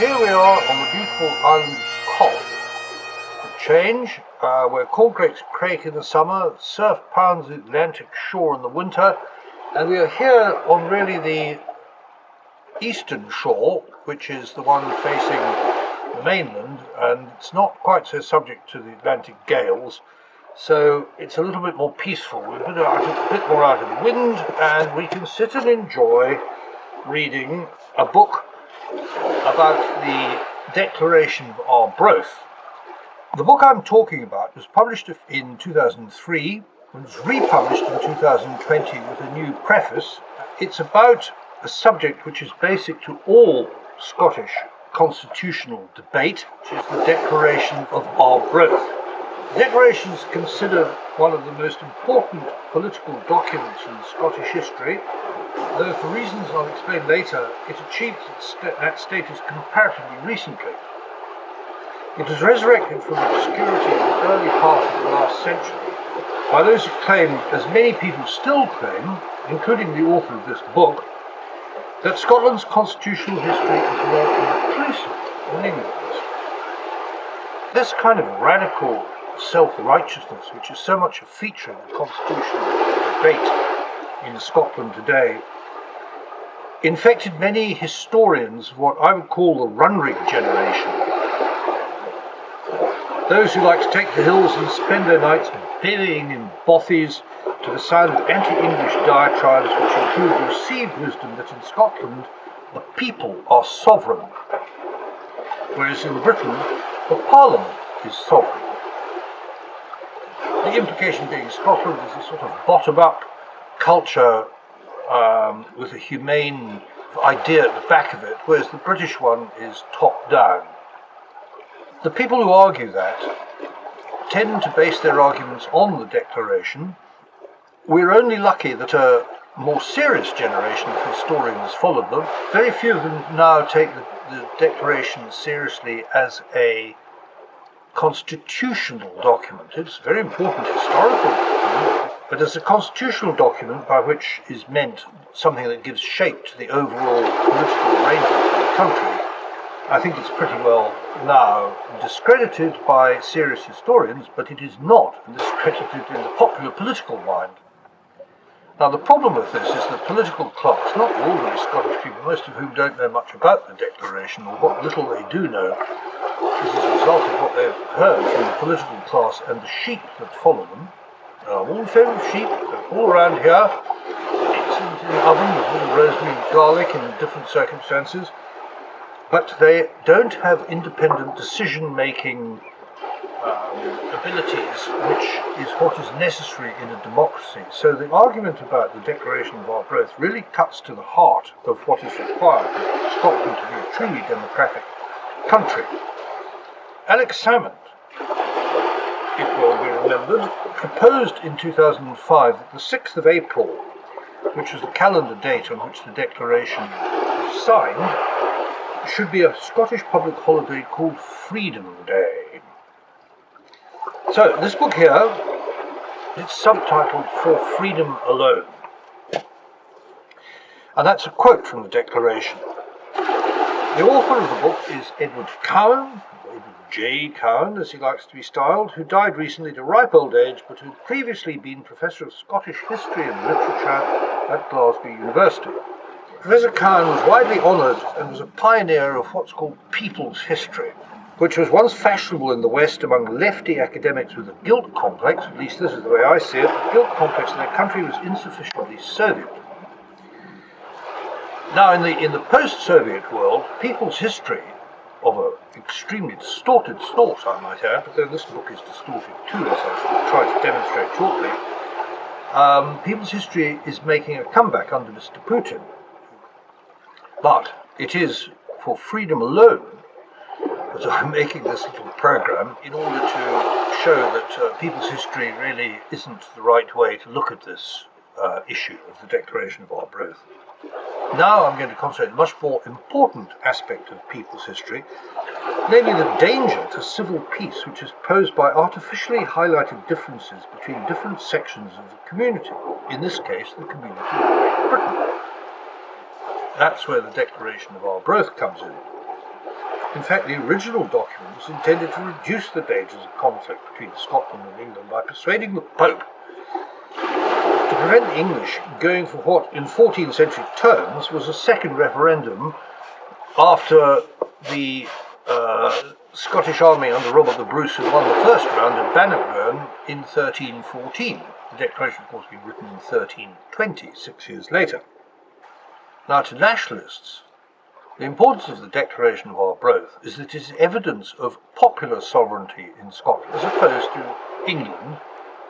Here we are on the beautiful island of Coll. For change, where cold breaks crake in the summer, surf pounds the Atlantic shore in the winter, and we are here on really the eastern shore, which is the one facing the mainland, and it's not quite so subject to the Atlantic gales, so it's a little bit more peaceful. We're a bit more out of the wind, and we can sit and enjoy reading a book about the Declaration of Arbroath. The book I'm talking about was published in 2003 and was republished in 2020 with a new preface. It's about a subject which is basic to all Scottish constitutional debate, which is the Declaration of Arbroath. The Declaration is considered one of the most important political documents in Scottish history, though for reasons I'll explain later, it achieved that status comparatively recently. It was resurrected from obscurity in the early part of the last century by those who claim, as many people still claim, including the author of this book, that Scotland's constitutional history is more inclusive than England's. This kind of radical self-righteousness, which is so much a feature of the constitutional debate in Scotland today, infected many historians of what I would call the Runrig generation. Those who like to take the hills and spend their nights bellying in bothies to the sound of anti-English diatribes which include the received wisdom that in Scotland the people are sovereign, whereas in Britain the Parliament is sovereign. The implication being Scotland is a sort of bottom-up culture with a humane idea at the back of it, whereas the British one is top-down. The people who argue that tend to base their arguments on the Declaration. We're only lucky that a more serious generation of historians followed them. Very few of them now take the Declaration seriously as a constitutional document. It's a very important historical document, but as a constitutional document by which is meant something that gives shape to the overall political arrangement of the country, I think it's pretty well now discredited by serious historians, but it is not discredited in the popular political mind. Now, the problem with this is the political class, not the ordinary Scottish people, most of whom don't know much about the Declaration, or what little they do know is as a result of what they've heard from the political class and the sheep that follow them. I'm all in favour of sheep, they're all around here, excellent in the oven with little rosemary and garlic in different circumstances, but they don't have independent decision-making abilities, which is what is necessary in a democracy. So the argument about the Declaration of Arbroath really cuts to the heart of what is required for Scotland to be a truly democratic country. Alex Salmond, it will be remembered, proposed in 2005 that the 6th of April, which was the calendar date on which the Declaration was signed, should be a Scottish public holiday called Freedom Day. So, this book here, it's subtitled For Freedom Alone. And that's a quote from the Declaration. The author of the book is Edward Cowan, Edward J. Cowan, as he likes to be styled, who died recently at a ripe old age, but who had previously been Professor of Scottish History and Literature at Glasgow University. Professor Cowan was widely honoured and was a pioneer of what's called people's history, which was once fashionable in the West among lefty academics with a guilt complex, at least this is the way I see it, the guilt complex that their country was insufficiently Soviet. Now, in the post-Soviet world, people's history, of an extremely distorted sort, I might add, but then this book is distorted too, as I shall try to demonstrate shortly, people's history is making a comeback under Mr. Putin. But it is for freedom alone that I'm making this little program in order to show that people's history really isn't the right way to look at this issue of the Declaration of Arbroath. Now I'm going to concentrate on a much more important aspect of people's history, namely the danger to civil peace which is posed by artificially highlighted differences between different sections of the community, in this case the community of Great Britain. That's where the Declaration of Arbroath comes in. In fact, the original document was intended to reduce the dangers of conflict between Scotland and England by persuading the Pope to prevent the English going for what, in 14th century terms, was a second referendum after the Scottish army under Robert the Bruce had won the first round at Bannockburn in 1314. The declaration, of course, being written in 1320, 6 years later. Now, to nationalists, the importance of the Declaration of Arbroath is that it is evidence of popular sovereignty in Scotland, as opposed to England,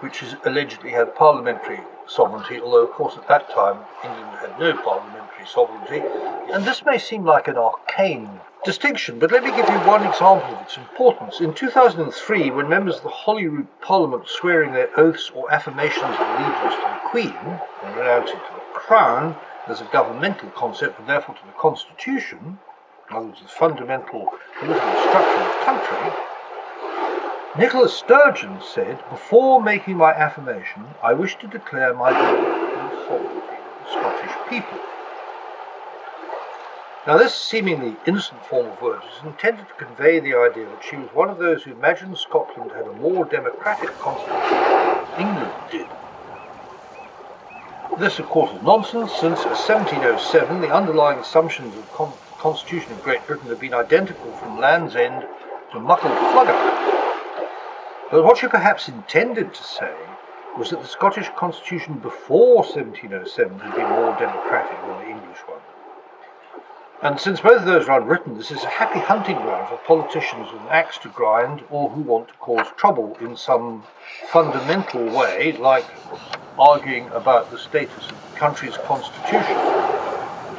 which allegedly had parliamentary sovereignty, although, of course, at that time, England had no parliamentary sovereignty. And this may seem like an arcane distinction, but let me give you one example of its importance. In 2003, when members of the Holyrood Parliament swearing their oaths or affirmations of allegiance to the Queen and renouncing to the Crown as a governmental concept and therefore to the Constitution, in other words, the fundamental political structure of the country, Nicholas Sturgeon said, "Before making my affirmation, I wish to declare my belief in the sovereignty of the Scottish people." Now, this seemingly innocent form of words is intended to convey the idea that she was one of those who imagined Scotland had a more democratic constitution than England did. This, of course, is nonsense, since as 1707 the underlying assumptions of the Constitution of Great Britain have been identical from Land's End to Muckle Flugger. But what she perhaps intended to say was that the Scottish Constitution before 1707 had been more democratic than the English one. And since both of those are unwritten, this is a happy hunting ground for politicians with an axe to grind or who want to cause trouble in some fundamental way, like arguing about the status of the country's constitution.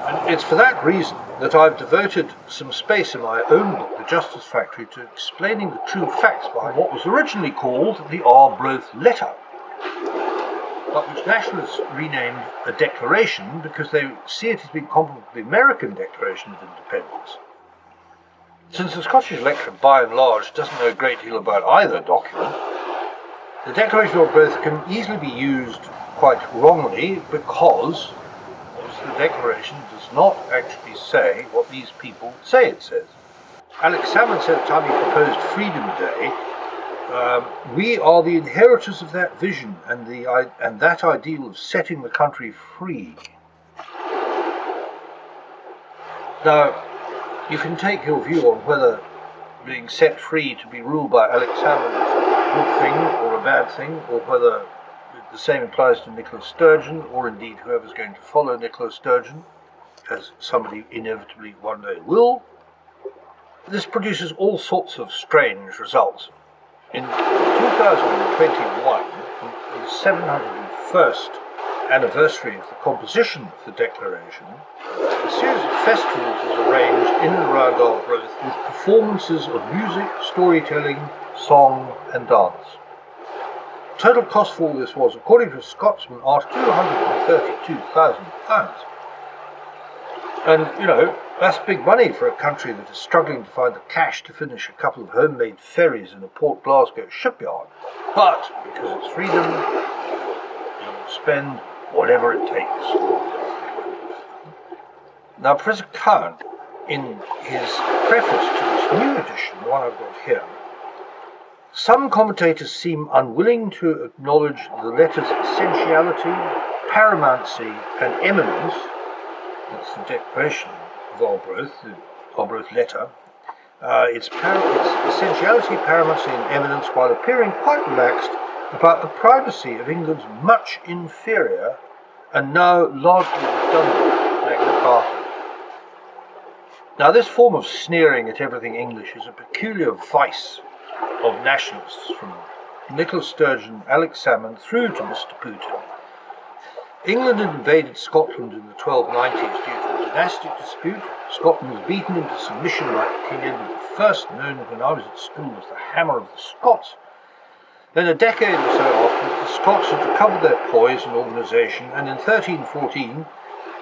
And it's for that reason that I've devoted some space in my own book, The Justice Factory, to explaining the true facts behind what was originally called the Arbroath Letter, but which nationalists renamed a declaration because they see it as being comparable to the American Declaration of Independence. Since the Scottish electorate, by and large, doesn't know a great deal about either document, the Declaration of Arbroath can easily be used quite wrongly because the Declaration does not actually say what these people say it says. Alex Salmond said at the time he proposed Freedom Day, "We are the inheritors of that vision and that ideal of setting the country free." Now, you can take your view on whether being set free to be ruled by Alex Salmond is a good thing or a bad thing, or whether the same applies to Nicholas Sturgeon, or indeed whoever's going to follow Nicholas Sturgeon, as somebody inevitably one day will. This produces all sorts of strange results. In 2021, the 701st anniversary of the composition of the Declaration, a series of festivals was arranged in and around Arbroath with performances of music, storytelling, song and dance. Total cost for all this was, according to a Scotsman, £232,000. And, that's big money for a country that is struggling to find the cash to finish a couple of homemade ferries in a Port Glasgow shipyard. But, because it's freedom, you'll spend whatever it takes. Now, Professor Cowan, in his preface to this new edition, the one I've got here, some commentators seem unwilling to acknowledge the letter's essentiality, paramountcy, and eminence. That's the Declaration of Arbroath, the Arbroath Letter. Its essentiality, paramountcy, and eminence, while appearing quite relaxed about the primacy of England's much inferior and now largely redundant Magna Carta. Now, this form of sneering at everything English is a peculiar vice of nationalists, from Nicholas Sturgeon, Alex Salmond, through to Mr. Putin. England had invaded Scotland in the 1290s due to a dynastic dispute. Scotland was beaten into submission by King Edward I, known when I was at school as the Hammer of the Scots. Then a decade or so afterwards, the Scots had recovered their poise and organisation, and in 1314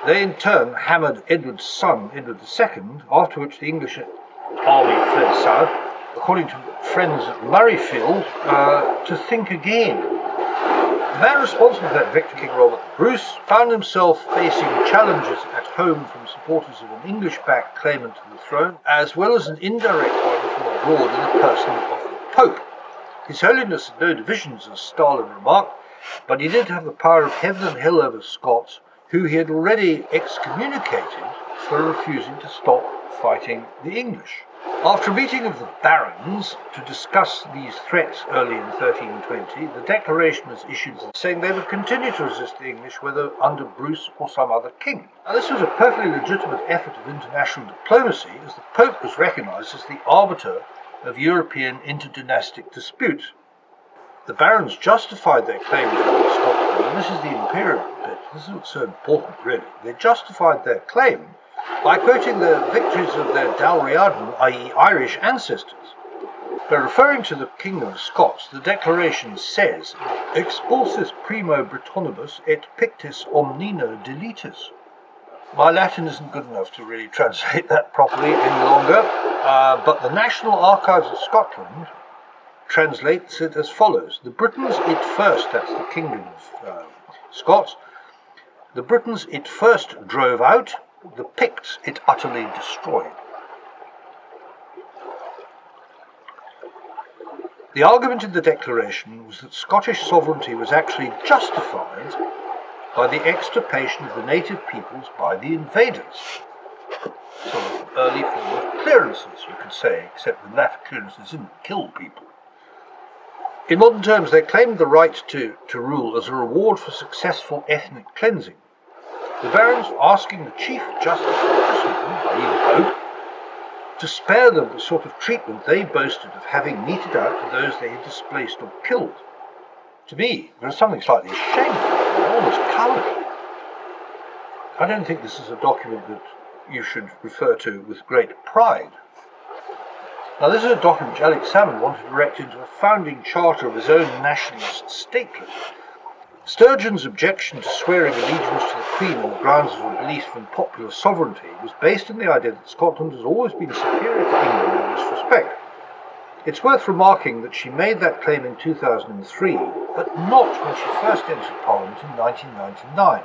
they in turn hammered Edward's son, Edward II, after which the English army fled south, according to friends at Murrayfield, to think again. The man responsible for that victory, King Robert Bruce, found himself facing challenges at home from supporters of an English-backed claimant to the throne, as well as an indirect one from abroad in the person of the Pope. His Holiness had no divisions, as Stalin remarked, but he did have the power of heaven and hell over Scots, who he had already excommunicated for refusing to stop fighting the English. After a meeting of the barons to discuss these threats early in 1320, the declaration was issued saying they would continue to resist the English whether under Bruce or some other king. Now, this was a perfectly legitimate effort of international diplomacy, as the Pope was recognised as the arbiter of European interdynastic disputes. The barons justified their claim to rule Scotland, and this is the imperial bit. This is what's so important, really. They justified their claim by quoting the victories of their Dalriadan, i.e. Irish ancestors. By referring to the King of Scots, the declaration says, "Expulsus primo Britonibus et pictis omnino delitus." My Latin isn't good enough to really translate that properly any longer, but the National Archives of Scotland translates it as follows. The Britons it first, that's the Kingdom of Scots, the Britons it first drove out, the Picts it utterly destroyed. The argument in the declaration was that Scottish sovereignty was actually justified by the extirpation of the native peoples by the invaders. Sort of early form of clearances, you could say, except the latter clearances didn't kill people. In modern terms, they claimed the right to rule as a reward for successful ethnic cleansing. The barons were asking the Chief Justice of Christendom, i.e. the Pope, to spare them the sort of treatment they boasted of having meted out to those they had displaced or killed. To me, there is something slightly shameful, almost cowardly. I don't think this is a document that you should refer to with great pride. Now, this is a document which Alex Salmond wanted to erect into a founding charter of his own nationalist statelet. Sturgeon's objection to swearing allegiance to the Queen on the grounds of a belief in popular sovereignty was based on the idea that Scotland has always been superior to England in this respect. It's worth remarking that she made that claim in 2003, but not when she first entered Parliament in 1999.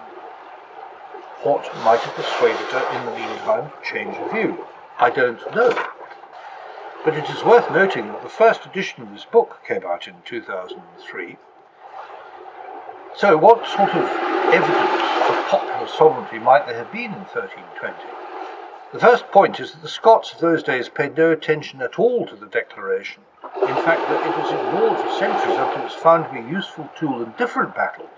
What might have persuaded her in the meantime to change of view? I don't know. But it is worth noting that the first edition of this book came out in 2003. So what sort of evidence for popular sovereignty might there have been in 1320? The first point is that the Scots of those days paid no attention at all to the declaration. In fact, that it was ignored for centuries until it was found to be a useful tool in different battles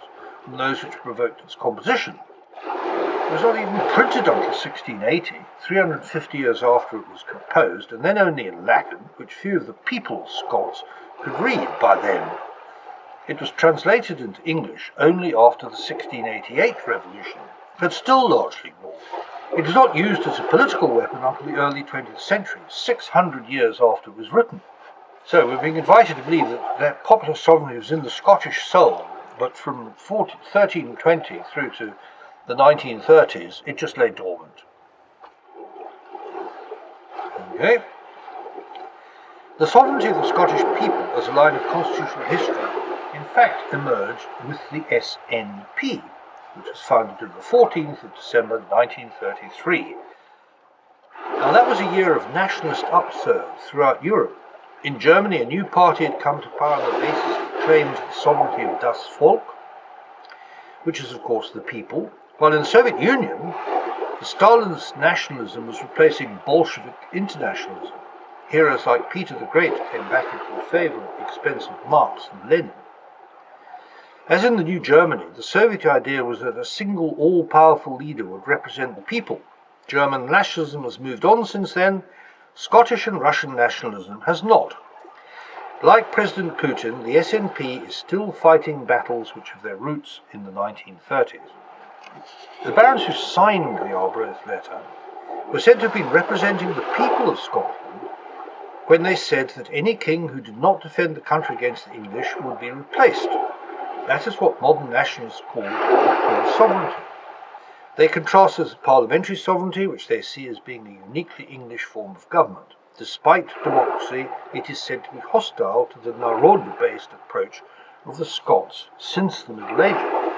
from those which provoked its composition. It was not even printed until 1680, 350 years after it was composed, and then only in Latin, which few of the people Scots could read by then. It was translated into English only after the 1688 revolution, but still largely ignored. It was not used as a political weapon until the early 20th century, 600 years after it was written. So we're being invited to believe that popular sovereignty was in the Scottish soul, but from 1320 through to the 1930s, it just lay dormant. Okay. The sovereignty of the Scottish people as a line of constitutional history in fact emerged with the SNP, which was founded on the 14th of December 1933. Now that was a year of nationalist upsurge throughout Europe. In Germany, a new party had come to power on the basis of the claim to the sovereignty of Das Volk, which is of course the people, while in the Soviet Union, the Stalinist nationalism was replacing Bolshevik internationalism. Heroes like Peter the Great came back into the favour at the expense of Marx and Lenin. As in the New Germany, the Soviet idea was that a single all-powerful leader would represent the people. German nationalism has moved on since then. Scottish and Russian nationalism has not. Like President Putin, the SNP is still fighting battles which have their roots in the 1930s. The barons who signed the Arbroath letter were said to have been representing the people of Scotland when they said that any king who did not defend the country against the English would be replaced. That is what modern nationalists call popular sovereignty. They contrast this with parliamentary sovereignty, which they see as being a uniquely English form of government. Despite democracy, it is said to be hostile to the Narod-based approach of the Scots since the Middle Ages.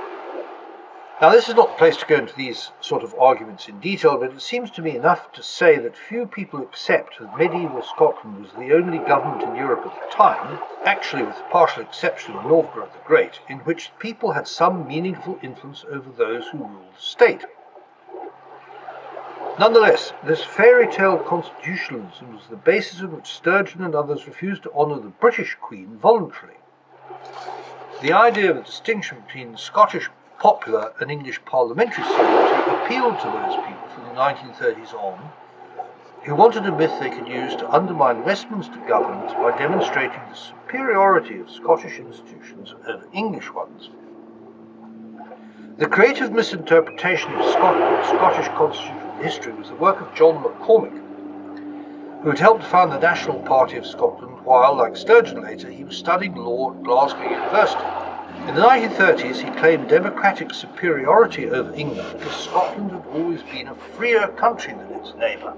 Now, this is not the place to go into these sort of arguments in detail, but it seems to me enough to say that few people accept that medieval Scotland was the only government in Europe at the time, actually with the partial exception of Novgorod the Great, in which the people had some meaningful influence over those who ruled the state. Nonetheless, this fairy tale constitutionalism was the basis on which Sturgeon and others refused to honour the British Queen voluntarily. The idea of a distinction between Scottish popular and English parliamentary sovereignty appealed to those people from the 1930s on who wanted a myth they could use to undermine Westminster governance by demonstrating the superiority of Scottish institutions over English ones. The creative misinterpretation of Scottish constitutional history was the work of John McCormick, who had helped found the National Party of Scotland while, like Sturgeon later, he was studying law at Glasgow University. In the 1930s, he claimed democratic superiority over England because Scotland had always been a freer country than its neighbour.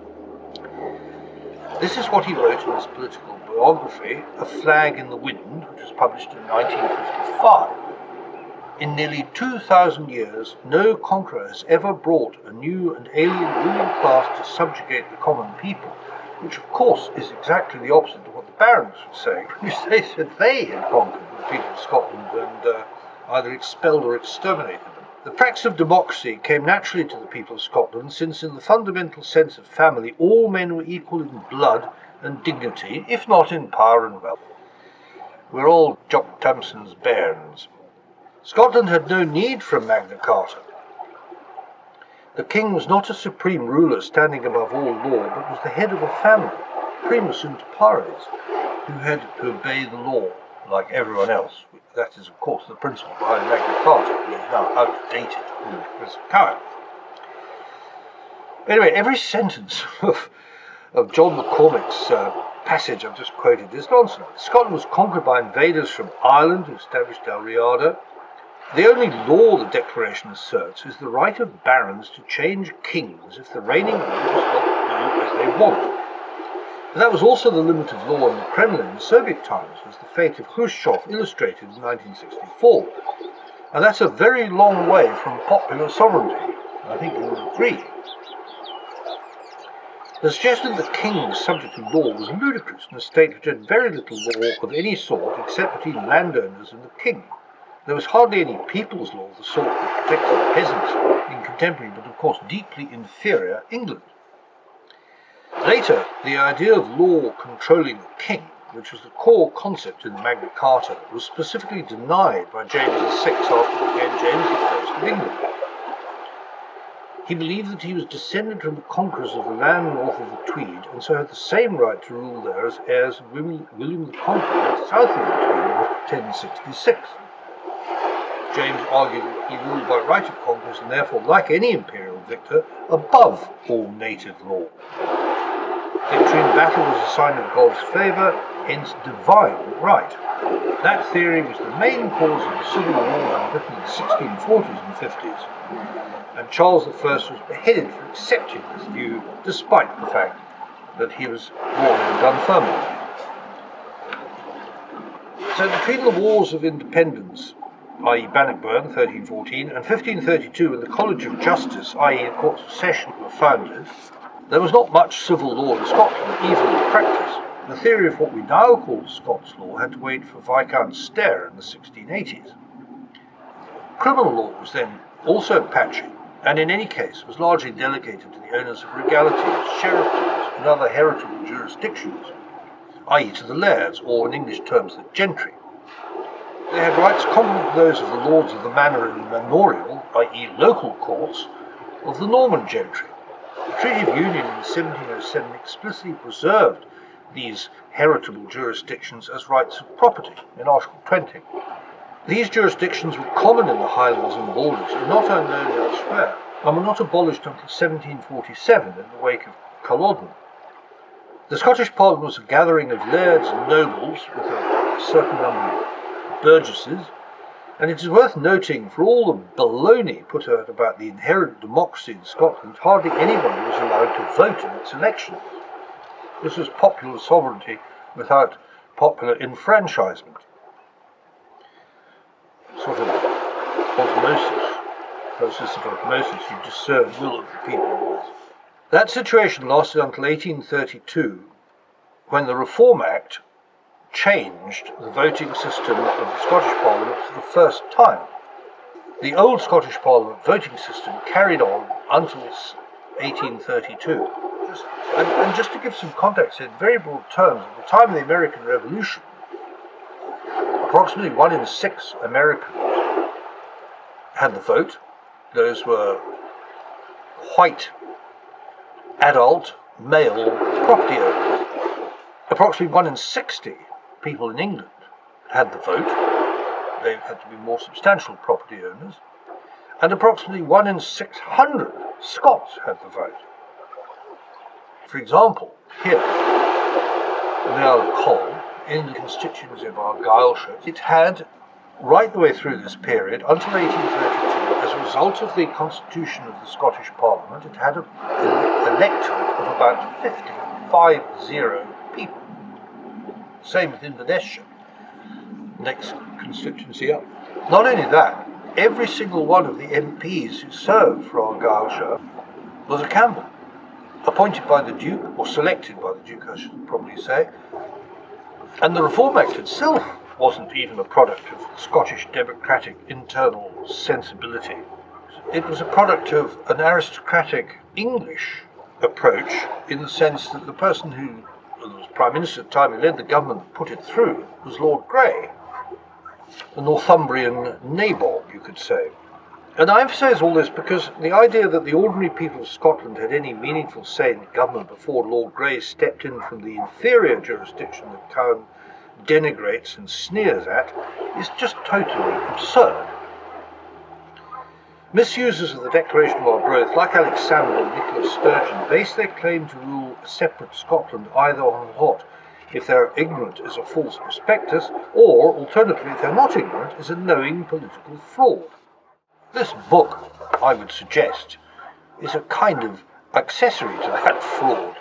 This is what he wrote in his political biography, A Flag in the Wind, which was published in 1955. In nearly 2,000 years, no conqueror has ever brought a new and alien ruling class to subjugate the common people, which of course is exactly the opposite of what the barons were saying, which they said they had conquered the people of Scotland and either expelled or exterminated them. The practice of democracy came naturally to the people of Scotland, since in the fundamental sense of family all men were equal in blood and dignity, if not in power and wealth. We're all Jock Thompson's bairns. Scotland had no need for a Magna Carta. The king was not a supreme ruler standing above all law, but was the head of a family, primus inter pares, who had to obey the law like everyone else. That is, of course, the principle behind Magna Carta, which is now outdated under Professor Cowan. Anyway, every sentence of John McCormick's passage I've just quoted is nonsense. Scotland was conquered by invaders from Ireland who established Dalriada. The only law the Declaration asserts is the right of barons to change kings if the reigning ruler does not do as they want. But that was also the limit of law in the Kremlin in Soviet times, as the fate of Khrushchev illustrated in 1964. And that's a very long way from popular sovereignty. I think you will agree. The suggestion that the king was subject to law was ludicrous in a state which had very little law of any sort except between landowners and the king. There was hardly any people's law of the sort that protected peasants in contemporary, but of course deeply inferior, England. Later, the idea of law controlling the king, which was the core concept in the Magna Carta, was specifically denied by James VI after he became James I of England. He believed that he was descended from the conquerors of the land north of the Tweed, and so had the same right to rule there as heirs of William the Conqueror south of the Tweed in 1066. James argued that he ruled by right of conquest and therefore, like any imperial victor, above all native law. Victory in battle was a sign of God's favour, hence divine right. That theory was the main cause of the civil wars in Britain in the 1640s and 50s, and Charles I was beheaded for accepting this view, despite the fact that he was born in Dunfermline. So between the Wars of Independence, i.e. Bannockburn, 1314, and 1532, when the College of Justice, i.e. the Courts of Session, were founded, there was not much civil law in Scotland, even in practice. The theory of what we now call Scots law had to wait for Viscount Stair in the 1680s. Criminal law was then also patchy, and in any case was largely delegated to the owners of regalities, sheriffdoms, and other heritable jurisdictions, i.e. to the lairds, or in English terms the gentry. They had rights comparable to those of the lords of the manor and manorial, i.e. local courts, of the Norman gentry. The Treaty of Union in 1707 explicitly preserved these heritable jurisdictions as rights of property in Article 20. These jurisdictions were common in the Highlands and Borders and not unknown elsewhere, and were not abolished until 1747 in the wake of Culloden. The Scottish Parliament was a gathering of lairds and nobles with a certain number of burgesses, and it is worth noting, for all the baloney put out about the inherent democracy in Scotland, hardly anybody was allowed to vote in its elections. This was popular sovereignty without popular enfranchisement. osmosis, process of osmosis, you discern will of the people. That situation lasted until 1832, when the Reform Act changed the voting system of the Scottish Parliament for the first time. The old Scottish Parliament voting system carried on until 1832. And just to give some context, in very broad terms, at the time of the American Revolution, approximately 1 in 6 Americans had the vote. Those were white, adult, male property owners. Approximately 1 in 60 people in England had the vote. They had to be more substantial property owners. And approximately 1 in 600 Scots had the vote. For example, here, in the Isle of Coll, in the constituency of Argyllshire, it had, right the way through this period, until 1832, as a result of the constitution of the Scottish Parliament, it had an electorate of about 50 people. Same with Inverness, next constituency up. Not only that, every single one of the MPs who served for Argyllshire was a Campbell, appointed by the Duke, or selected by the Duke, I should probably say. And the Reform Act itself wasn't even a product of Scottish democratic internal sensibility. It was a product of an aristocratic English approach, in the sense that the person who was Prime Minister at the time who led the government that put it through was Lord Grey, a Northumbrian nabob, you could say. And I emphasise all this because the idea that the ordinary people of Scotland had any meaningful say in government before Lord Grey stepped in from the inferior jurisdiction that Cowan denigrates and sneers at is just totally absurd. Misusers of the Declaration of Arbroath, like Alex Salmond and Nicholas Sturgeon, base their claim to rule a separate Scotland either on what, if they're ignorant, is a false prospectus, or, alternatively, if they're not ignorant, is a knowing political fraud. This book, I would suggest, is a kind of accessory to that fraud.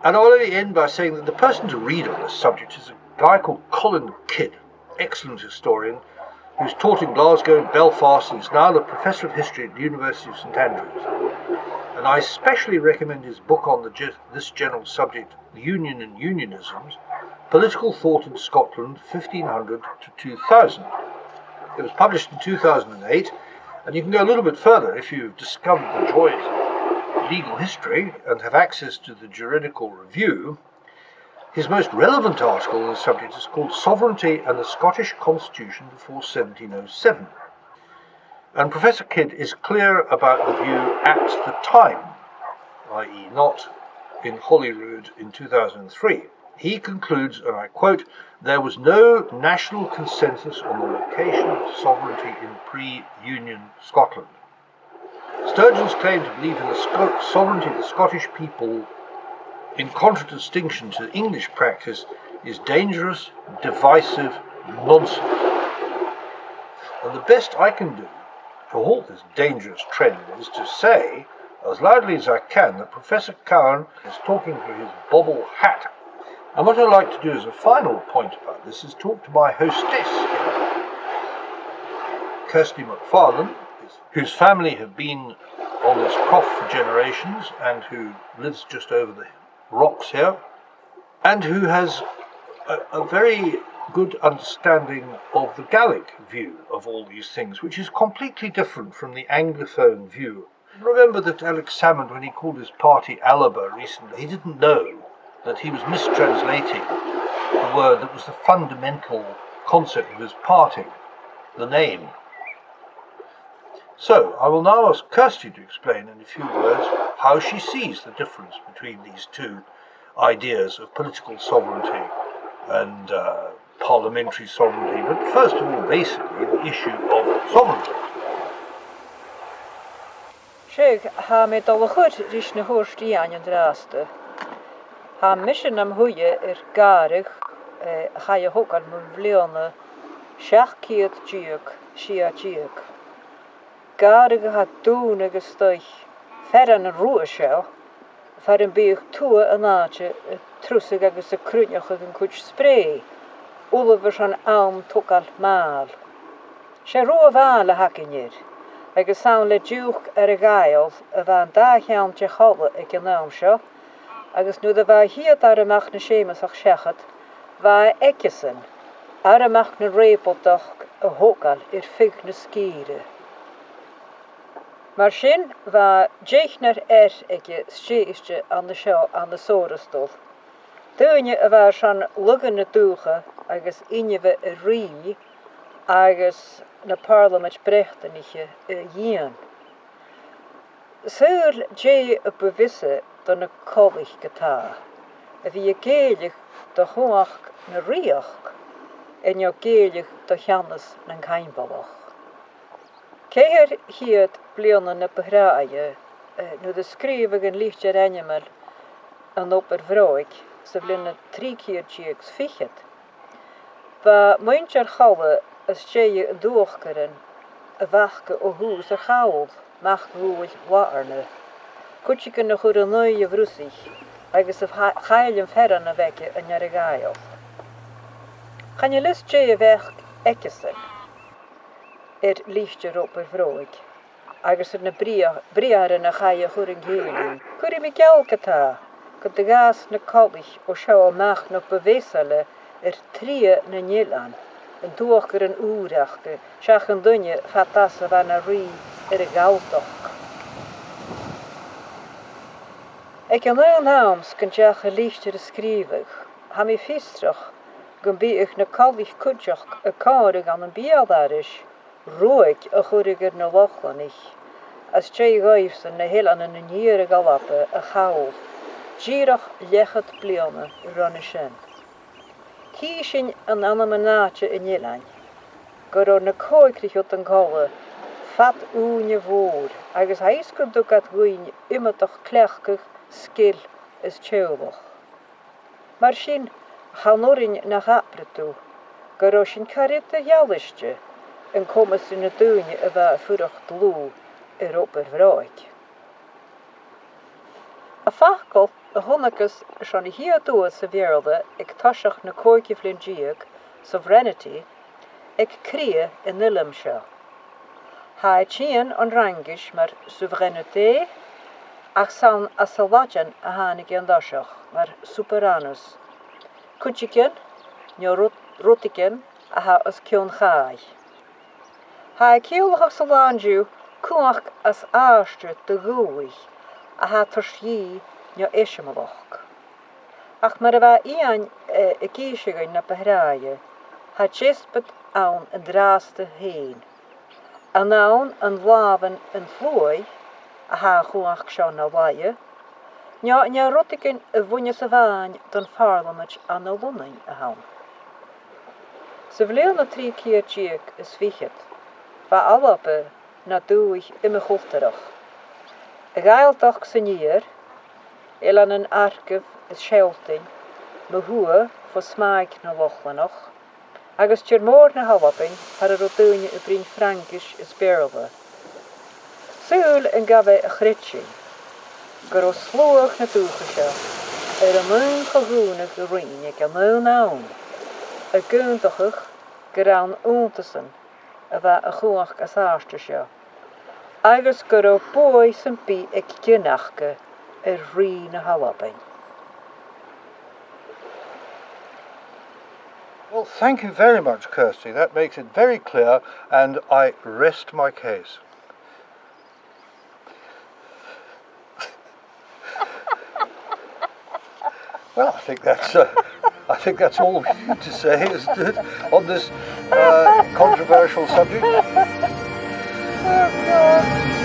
And I'll only end by saying that the person to read on this subject is a guy called Colin Kidd, excellent historian, who's taught in Glasgow and Belfast and is now a professor of history at the University of St Andrews. And I especially recommend his book on this general subject, The Union and Unionisms, Political Thought in Scotland, 1500 to 2000. It was published in 2008, and you can go a little bit further if you've discovered the joys of legal history and have access to the juridical review. His most relevant article on the subject is called Sovereignty and the Scottish Constitution before 1707. And Professor Kidd is clear about the view at the time, i.e. not in Holyrood in 2003. He concludes, and I quote, "There was no national consensus on the location of sovereignty in pre-Union Scotland. Sturgeon's claim to believe in the sovereignty of the Scottish people in contradistinction to English practice is dangerous, divisive nonsense." And the best I can do to halt this dangerous trend is to say, as loudly as I can, that Professor Cowan is talking through his bobble hat. And what I'd like to do as a final point about this is talk to my hostess here, Kirsty McFarlane, whose family have been on this croft for generations and who lives just over the rocks here, and who has a very good understanding of the Gaelic view of all these things, which is completely different from the Anglophone view. Remember that Alex Salmond, when he called his party Alaba recently, he didn't know that he was mistranslating the word that was the fundamental concept of his party, the name. So, I will now ask Kirsty to explain in a few words how she sees the difference between these two ideas of political sovereignty and parliamentary sovereignty, but first of all, basically, the issue of sovereignty. Sheikh, ha me dolachut rish na horsti an draste. Ha mission am huye garig ha je hokal mvleone shachkiet juk shia juk. Garig ha doen gestoich fer an roosjel fer een beug toe een naatje trussig agus a krunjach en kuch spray. Oliver an alm tokal maal. sé ru bháin le hacinir, agus saon le dúch ar a gael a bhain dáchean te cholle ag an nám seo, agus nu a bheit hiad ar amach na sémas ach seachad, bheit ecisan, ar amach na répoltach a hógal fig na scíre. Mar sin bheit déithnar ag stréiste an na seo an na sórastol. Duine a bheit san lugan na dúcha agus inmheh a rí agus na parlament brechtaniche a dhéan. Súil dé a bevisse don na Collich gotá, a bhí a Gaelic do chuach na riach in jo Gaelic do cheannas na caiimbalach. Céir hiad bliana na behráide nu de scríomh an líte reinimel an op vroig sa bhlinne 3 keertjes fichad. Ba muintear challe as séie an dúchgaren a bhachke ó hús a chaáil meach rúil waarne. Kutsiken na chur an nuie vrúsich agus a chailin ferran a veice an ar a gael. Chan je list sé a bheith ekesen líchte op vroig agus na briaren a chaie chur an géú. Curí mi gealcatá go de gas na Collich ó seo meach na bevésale 3 na Nílan, an dúchgur an úraachge, seach an dunne fatas a bhena rí ar a gáiltoch. Ag an nuil náams gan deach a líchte a scríbeh, ha mi fistrach gon bíach na Collich cúteach a cárig an an bíaldaris, roig a chuirigur na lochlanich, as sé gaifsan na hélan an na níre galappe a chaáil, díirech lechad bliana runne sin. Hí sin an anamanáte in Nílain, gur na cóicrich út an gála, fat úne bhór, agus haiscud do gad gúin imetach clechcach skil is teolach. Mar sin chanurin na hapretú, gur sin carit a jaalliste, an commas in na dúine a bheit furach dlú op vroig. A fachkel a honnagus san hiadú sa bhéalda ag taseach na cóirci flindíag, sovereignty, ag cria in nilim seo. Ha tían an rangis mar sovereignté, ach san a salvajan a hánig an daseach mar superanus. Kutsiken, nio rotiken a ha as cion chai. Ha ciolach sa landú cuach as áste de gúich a ha tarsí nio eisimalach. Ach mar a bheit ían a gíisigain na behráie, ha tjespet an dráste héin. An án an lávan an flói, a ha chuach seo na laie, nio rotiken a bhunne sa bhain don parlament an na lunain a han. Sa bhléal na 3 keertjiek is fichad, va allappe na dúich ime chultarach. A gailtach sa níir, an an arcah is seoltain, na hua fo smaig na lochlanach, agus tír mór na hallapin har a rodúine a brín Frankis is bearla. Súil an gabe a chritsin, gur ó slúach na dúcha seo, a mún chagúnach a rin ag a mún án, a gúntachach gur an úntasan a bheit a chuach as áste seo, agus gur ó bói san bí ag ginnachcha a rí na hallapin. Well, thank you very much, Kirsty. That makes it very clear, and I rest my case. Well, I think that's all we need to say, isn't it, on this controversial subject? Oh, God.